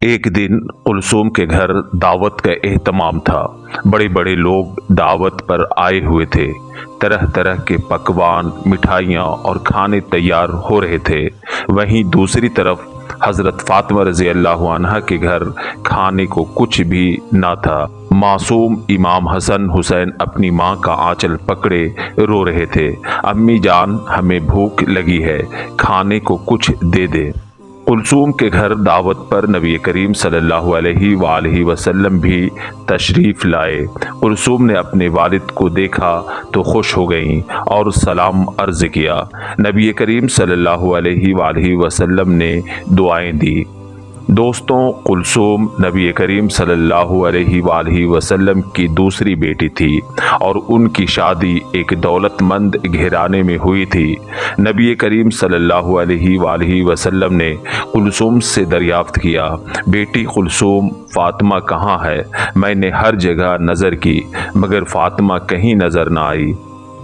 एक दिन कुलसूम के घर दावत का एहतमाम था। बड़े बड़े लोग दावत पर आए हुए थे। तरह तरह के पकवान, मिठाइयाँ और खाने तैयार हो रहे थे। वहीं दूसरी तरफ हज़रत फ़ातिमा रज़ी अल्लाह अन्हा के घर खाने को कुछ भी ना था। मासूम इमाम हसन हुसैन अपनी माँ का आंचल पकड़े रो रहे थे, अम्मी जान हमें भूख लगी है, खाने को कुछ दे दे। कुलसूम के घर दावत पर नबी करीम सल्लल्लाहु अलैहि वसल्लम भी तशरीफ़ लाए। कुलसूम ने अपने वालिद को देखा तो खुश हो गईं और सलाम अर्ज़ किया। नबी करीम सल्लल्लाहु अलैहि वसल्लम ने दुआएं दी। दोस्तों, कुलसूम नबी करीम सल्लल्लाहु अलैहि वसल्लम की दूसरी बेटी थी और उनकी शादी एक दौलतमंद घराने में हुई थी। नबी करीम सल्लल्लाहु अलैहि वसल्लम ने कुलसूम से दरियाफ्त किया, बेटी कुलसूम, फ़ातिमा कहाँ है? मैंने हर जगह नज़र की मगर फ़ातिमा कहीं नज़र न आई।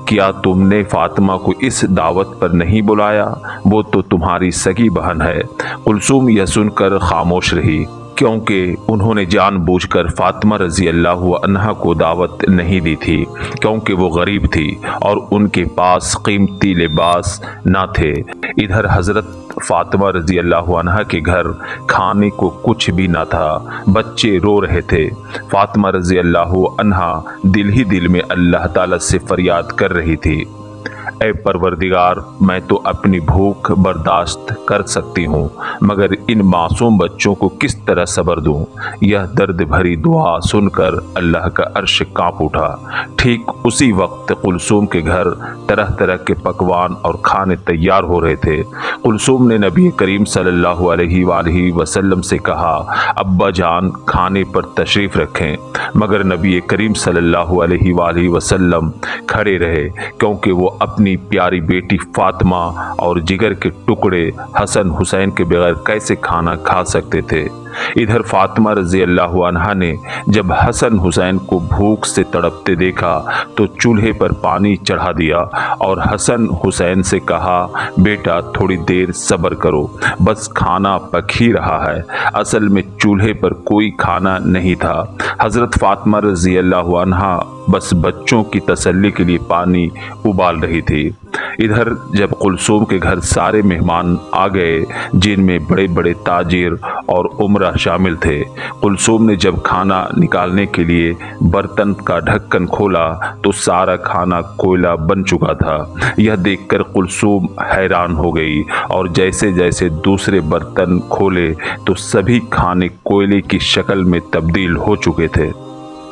क्या तुमने फ़ातिमा को इस दावत पर नहीं बुलाया? वो तो तुम्हारी सगी बहन है। कुलसूम यह सुनकर खामोश रही, क्योंकि उन्होंने जानबूझकर फ़ातिमा रज़ी अल्लाह अन्हा को दावत नहीं दी थी, क्योंकि वो गरीब थी और उनके पास कीमती लिबास ना थे। इधर हज़रत फ़ातिमा रज़ी अल्लाह अन्हा के घर खाने को कुछ भी ना था। बच्चे रो रहे थे। फ़ातिमा रज़ी अल्लाह अन्हा दिल ही दिल में अल्लाह ताला से फरियाद कर रही थी, ऐ परवरदिगार, मैं तो अपनी भूख बर्दाश्त कर सकती हूँ, मगर इन मासूम बच्चों को किस तरह सब्र दूँ? यह दर्द भरी दुआ सुनकर अल्लाह का अर्श काँप उठा। ठीक उसी वक्त कुलसूम के घर तरह तरह के पकवान और खाने तैयार हो रहे थे। कुलसूम ने नबी करीम सल्लल्लाहु अलैहि वसल्लम से कहा, अब्बा जान खाने पर तशरीफ़ रखें, मगर नबी करीम सल्लल्लाहु अलैहि वसल्लम खड़े रहे, क्योंकि वो अपनी प्यारी बेटी फ़ातिमा और जिगर के टुकड़े हसन हुसैन के बगैर कैसे खाना खा सकते थे। इधर फ़ातिमा रज़ी अल्लाह अन्हा ने जब हसन हुसैन को भूख से तड़पते देखा तो चूल्हे पर पानी चढ़ा दिया और हसन हुसैन से कहा, बेटा थोड़ी देर सब्र करो, बस खाना पक ही रहा है। असल में चूल्हे पर कोई खाना नहीं था। हज़रत फ़ातिमा रज़ी अल्लाह अन्हा बस बच्चों की तसल्ली के लिए पानी उबाल रही थी। इधर जब कुलसूम के घर सारे मेहमान आ गए, जिनमें बड़े बड़े ताजिर और उमरा शामिल थे, कुलसूम ने जब खाना निकालने के लिए बर्तन का ढक्कन खोला तो सारा खाना कोयला बन चुका था। यह देखकर कुलसूम हैरान हो गई और जैसे जैसे दूसरे बर्तन खोले तो सभी खाने कोयले की शक्ल में तब्दील हो चुके थे।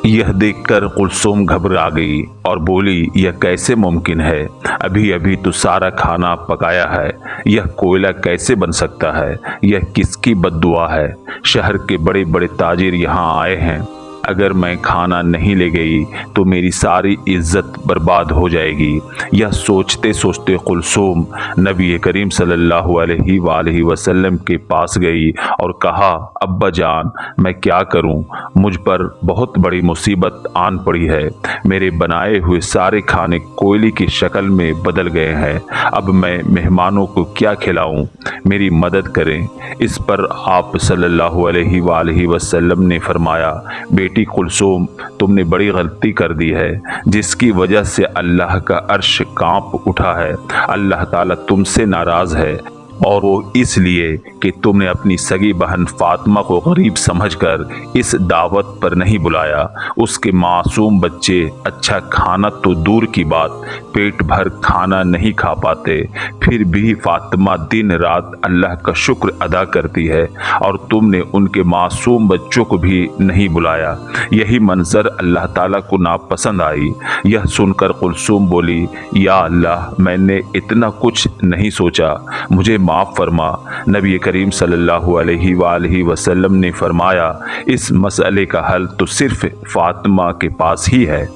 यह देखकर कुलसूम घबरा गई और बोली, यह कैसे मुमकिन है? अभी अभी तो सारा खाना पकाया है, यह कोयला कैसे बन सकता है? यह किसकी बद्दुआ है? शहर के बड़े बड़े ताजिर यहाँ आए हैं, अगर मैं खाना नहीं ले गई तो मेरी सारी इज्जत बर्बाद हो जाएगी। यह सोचते सोचते कुलसूम नबी करीम सल्लल्लाहु अलैहि वसल्लम के पास गई और कहा, अब्बा जान मैं क्या करूं? मुझ पर बहुत बड़ी मुसीबत आन पड़ी है। मेरे बनाए हुए सारे खाने कोयले की शक्ल में बदल गए हैं। अब मैं मेहमानों को क्या खिलाऊं? मेरी मदद करें। इस पर आप सल्लल्लाहु अलैहि वसल्लम ने फरमाया, बेटी कुलसूम, तुमने बड़ी गलती कर दी है, जिसकी वजह से अल्लाह का अर्श कांप उठा है। अल्लाह ताला तुमसे नाराज़ है और वो इसलिए कि तुमने अपनी सगी बहन फ़ातिमा को गरीब समझकर इस दावत पर नहीं बुलाया। उसके मासूम बच्चे अच्छा खाना तो दूर की बात, पेट भर खाना नहीं खा पाते, फिर भी फ़ातिमा दिन रात अल्लाह का शुक्र अदा करती है और तुमने उनके मासूम बच्चों को भी नहीं बुलाया। यही मंजर अल्लाह ताला को नापसंद आई। यह सुनकर कुलसूम बोली, या अल्लाह, मैंने इतना कुछ नहीं सोचा, मुझे माफ़ फरमा। नबी करीम सल्लल्लाहु अलैहि वसल्लम ने फरमाया, इस मसले का हल तो सिर्फ फ़ातिमा के पास ही है।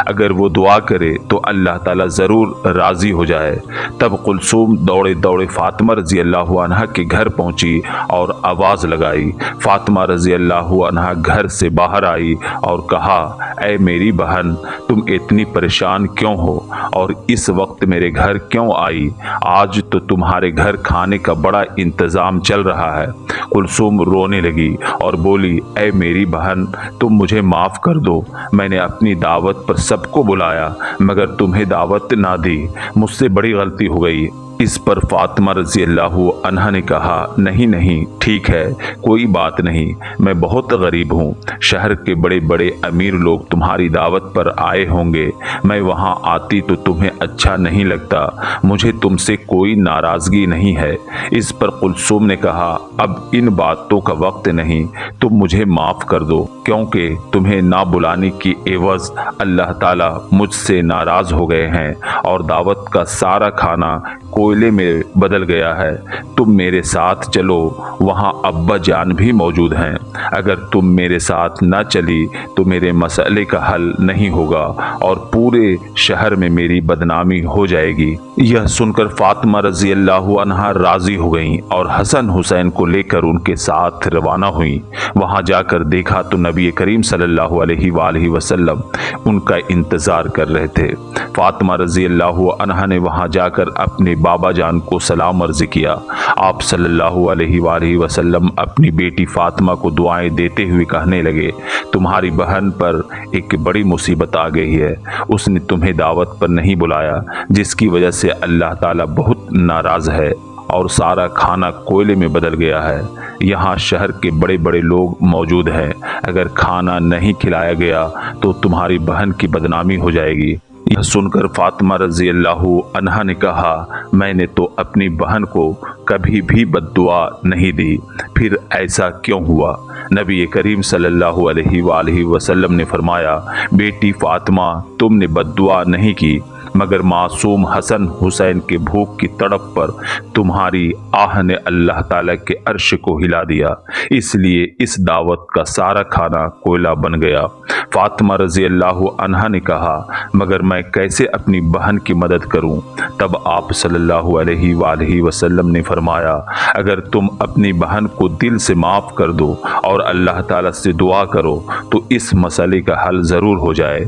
अगर वो दुआ करे तो अल्लाह ताला ज़रूर राज़ी हो जाए। तब कुलसूम दौड़े दौड़े फ़ातिमा रज़ी अल्लाह अन्हा के घर पहुंची और आवाज़ लगाई। फ़ातिमा रज़ी अल्लाह अन्हा घर से बाहर आई और कहा, ऐ मेरी बहन, तुम इतनी परेशान क्यों हो और इस वक्त मेरे घर क्यों आई? आज तो तुम्हारे घर खाने का बड़ा इंतज़ाम चल रहा है। कुलसूम रोने लगी और बोली, ऐ मेरी बहन, तुम मुझे माफ़ कर दो। मैंने अपनी दावत पर सबको बुलाया मगर तुम्हें दावत ना दी। मुझसे बड़ी गलती हो गई। इस पर फातिमा रज़ी अल्लाह अन्हा ने कहा, नहीं नहीं, ठीक है, कोई बात नहीं, मैं बहुत गरीब हूँ। शहर के बड़े बड़े अमीर लोग तुम्हारी दावत पर आए होंगे। मैं वहाँ आती तो तुम्हें अच्छा नहीं लगता। मुझे तुमसे कोई नाराज़गी नहीं है। इस पर कुलसूम ने कहा, अब इन बातों का वक्त नहीं, तुम मुझे माफ़ कर दो, क्योंकि तुम्हें ना बुलाने की एवज़ अल्लाह ताला मुझसे नाराज़ हो गए हैं और दावत का सारा खाना कोयले में बदल गया है। तुम मेरे साथ चलो, वहाँ अब्बा जान भी मौजूद हैं। अगर तुम मेरे साथ न चली तो मेरे मसले का हल नहीं होगा और पूरे शहर में मेरी बदनामी हो जाएगी। यह सुनकर फातिमा रज़ी अल्लाह अन्हा राज़ी हो गईं और हसन हुसैन को लेकर उनके साथ रवाना हुई। वहाँ जाकर देखा तो नबी करीम सल्लल्लाहु अलैहि वसल्लम उनका इंतज़ार कर रहे थे। फातिमा रज़ी अल्लाह अन्हा ने वहाँ जाकर अपने बाबा जान को सलाम अर्ज़ किया। आप सल्लल्लाहु अलैहि वसल्लम अपनी बेटी फातिमा को दुआएं देते हुए कहने लगे, तुम्हारी बहन पर एक बड़ी मुसीबत आ गई है। उसने तुम्हें दावत पर नहीं बुलाया, जिसकी वजह से अल्लाह ताला बहुत नाराज़ है और सारा खाना कोयले में बदल गया है। यहाँ शहर के बड़े बड़े लोग मौजूद हैं। अगर खाना नहीं खिलाया गया तो तुम्हारी बहन की बदनामी हो जाएगी। यह सुनकर फातिमा रज़ी अल्लाह अन्हा ने कहा, मैंने तो अपनी बहन को कभी भी बद्दुआ नहीं दी, फिर ऐसा क्यों हुआ? नबी करीम सल्लल्लाहु अलैहि वसल्लम ने फरमाया, बेटी फातिमा, तुमने बद्दुआ नहीं की, मगर मासूम हसन हुसैन के भूख की तड़प पर तुम्हारी आह ने अल्लाह ताला के अर्श को हिला दिया, इसलिए इस दावत का सारा खाना कोयला बन गया। फातिमा रज़ी अल्लाह अन्हा ने कहा, मगर मैं कैसे अपनी बहन की मदद करूं? तब आप सल्लल्लाहु अलैहि वसल्लम ने फरमाया, अगर तुम अपनी बहन को दिल से माफ़ कर दो और अल्लाह ताला से दुआ करो तो इस मसले का हल ज़रूर हो जाए।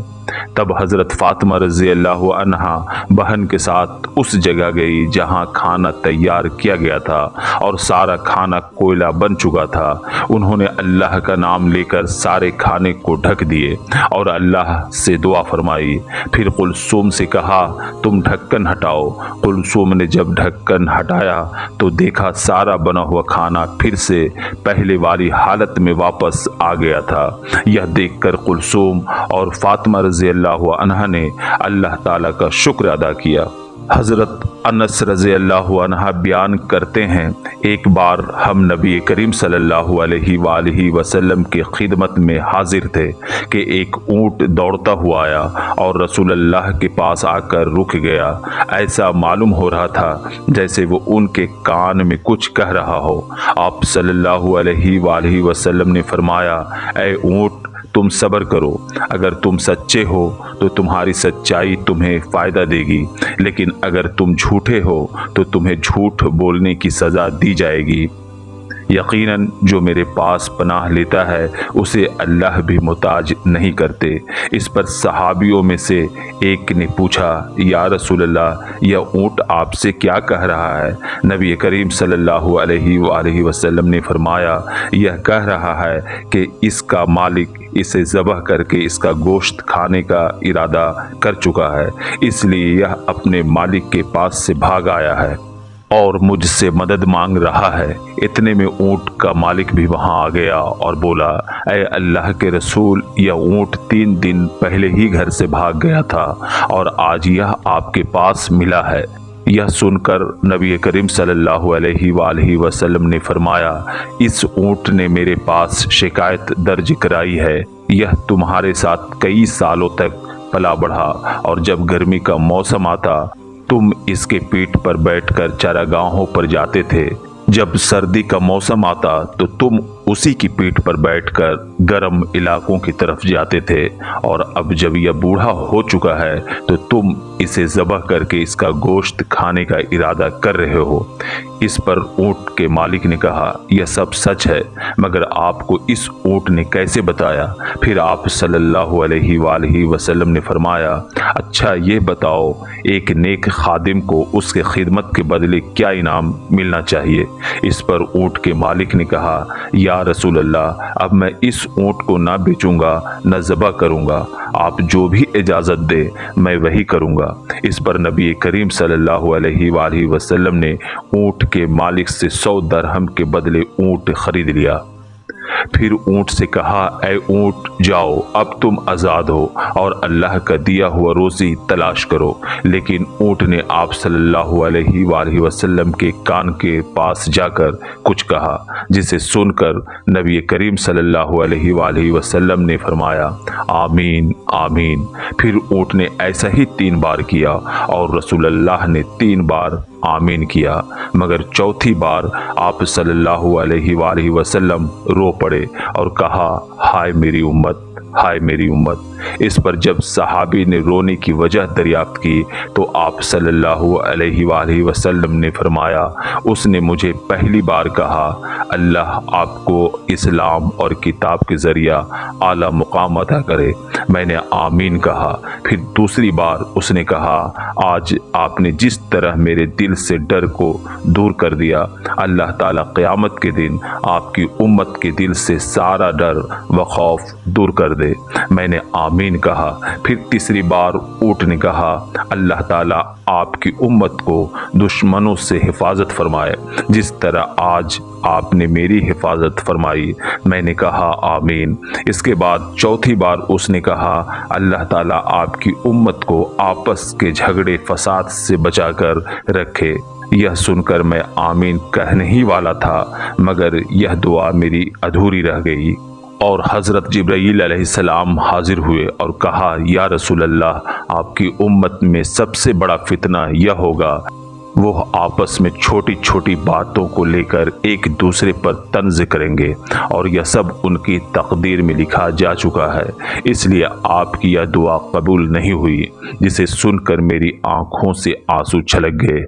तब हज़रत फातिमा रज़ी अल्लाह अन्हा बहन के साथ उस जगह गई जहां खाना तैयार किया गया था और सारा खाना कोयला बन चुका था। उन्होंने अल्लाह का नाम लेकर सारे खाने को ढक दिए और अल्लाह से दुआ फरमाई। फिर कुलसूम से कहा, तुम ढक्कन हटाओ। कुलसूम ने जब ढक्कन हटाया तो देखा सारा बना हुआ खाना फिर से पहले वाली हालत में वापस आ गया था। यह देखकर कुलसूम और फातिमा रज़ी अल्लाह अन्हा ने अल्लाह ताला का शुक्र अदा किया। हज़रत अनस रज़ी अल्लाह अन्हा बयान करते हैं, एक बार हम नबी करीम सल्लल्लाहु अलैहि वसल्लम की खिदमत में हाजिर थे कि एक ऊँट दौड़ता हुआ आया और रसूल अल्लाह के पास आकर रुक गया। ऐसा मालूम हो रहा था जैसे वो उनके कान में कुछ कह रहा हो। आप सल्लल्लाहु अलैहि वसल्लम ने फरमाया, ऐ ऊँट, तुम सब्र करो। अगर तुम सच्चे हो तो तुम्हारी सच्चाई तुम्हें फ़ायदा देगी, लेकिन अगर तुम झूठे हो तो तुम्हें झूठ बोलने की सज़ा दी जाएगी। यकीनन जो मेरे पास पनाह लेता है उसे अल्लाह भी मुताज नहीं करते। इस पर सहाबियों में से एक ने पूछा, या रसूल अल्लाह, यह ऊँट आपसे क्या कह रहा है? नबी करीम सल्लल्लाहु अलैहि वसल्लम ने फरमाया, यह कह रहा है कि इसका मालिक इसे ज़बह करके इसका गोश्त खाने का इरादा कर चुका है, इसलिए यह अपने मालिक के पास से भाग आया है और मुझसे मदद मांग रहा है। इतने में ऊँट का मालिक भी वहाँ आ गया और बोला, ऐ अल्लाह के रसूल, यह ऊँट 3 दिन पहले ही घर से भाग गया था और आज यह आपके पास मिला है। यह सुनकर नबी करीम सल्लल्लाहु अलैहि वसल्लम ने फरमाया, इस ऊँट ने मेरे पास शिकायत दर्ज कराई है। यह तुम्हारे साथ कई सालों तक पला बढ़ा और जब गर्मी का मौसम आता तुम इसके पीठ पर बैठकर चारागाहों पर जाते थे। जब सर्दी का मौसम आता तो तुम उसी की पीठ पर बैठकर गर्म इलाकों की तरफ जाते थे, और अब जब यह बूढ़ा हो चुका है तो तुम इसे ज़बह करके इसका गोश्त खाने का इरादा कर रहे हो। इस पर ऊँट के मालिक ने कहा, यह सब सच है, मगर आपको इस ऊँट ने कैसे बताया? फिर आप सल्लल्लाहु अलैहि वसल्लम ने फरमाया, अच्छा ये बताओ, एक नेक खादिम को उसके खिदमत के बदले क्या इनाम मिलना चाहिए? इस पर ऊँट के मालिक ने कहा, या रसूल अल्लाह, अब मैं इस ऊँट को ना बेचूंगा न ज़बह करूंगा, आप जो भी इजाज़त दे मैं वही करूंगा। इस पर नबी करीम सल्लल्लाहु अलैहि वसल्लम ने ऊँट के मालिक से 100 दरहम के बदले ऊँट खरीद लिया। फिर ऊँट से कहा, ऐ ऊँट, जाओ, अब तुम आज़ाद हो और अल्लाह का दिया हुआ रोज़ी तलाश करो। लेकिन ऊँट ने आप सल्लल्लाहु अलैहि वसल्लम के कान के पास जाकर कुछ कहा, जिसे सुनकर नबी करीम सल्लल्लाहु अलैहि वसल्लम ने फरमाया, आमीन आमीन। फिर ऊँट ने ऐसा ही 3 बार किया और रसूलुल्लाह ने 3 बार आमीन किया, मगर चौथी बार आप सल्लल्लाहु अलैहि वसल्लम रो पड़े और कहा, हाय मेरी उम्मत, हाय मेरी उम्मत। इस पर जब सहाबी ने रोने की वजह दरियाफ्त की तो आप सल्लल्लाहु अलैहि वसल्लम ने फरमाया, उसने मुझे पहली बार कहा, अल्लाह आपको इस्लाम और किताब के ज़रिया आला मुकाम अता करे। मैंने आमीन कहा। फिर दूसरी बार उसने कहा, आज आपने जिस तरह मेरे दिल से डर को दूर कर दिया, अल्लाह ताला क़यामत के दिन आपकी उम्मत के दिल से सारा डर व खौफ दूर कर दे। मैंने आमीन कहा। फिर तीसरी बार ऊँट ने कहा, अल्लाह ताला आपकी उम्मत को दुश्मनों से हिफाजत फरमाए, जिस तरह आज आपने मेरी हिफाजत फरमाई। मैंने कहा आमीन। इसके बाद चौथी बार उसने कहा, अल्लाह ताला आपकी उम्मत को आपस के झगड़े फसाद से बचाकर रखे। यह सुनकर मैं आमीन कहने ही वाला था, मगर यह दुआ मेरी अधूरी रह गई और हज़रत जिब्राईल अलैहिस्सलाम हाजिर हुए और कहा, या रसूल अल्लाह, आपकी उम्मत में सबसे बड़ा फितना यह होगा, वो आपस में छोटी छोटी बातों को लेकर एक दूसरे पर तंज करेंगे, और यह सब उनकी तकदीर में लिखा जा चुका है। इसलिए आपकी यह दुआ कबूल नहीं हुई, जिसे सुनकर मेरी आँखों से आंसू छलक गए।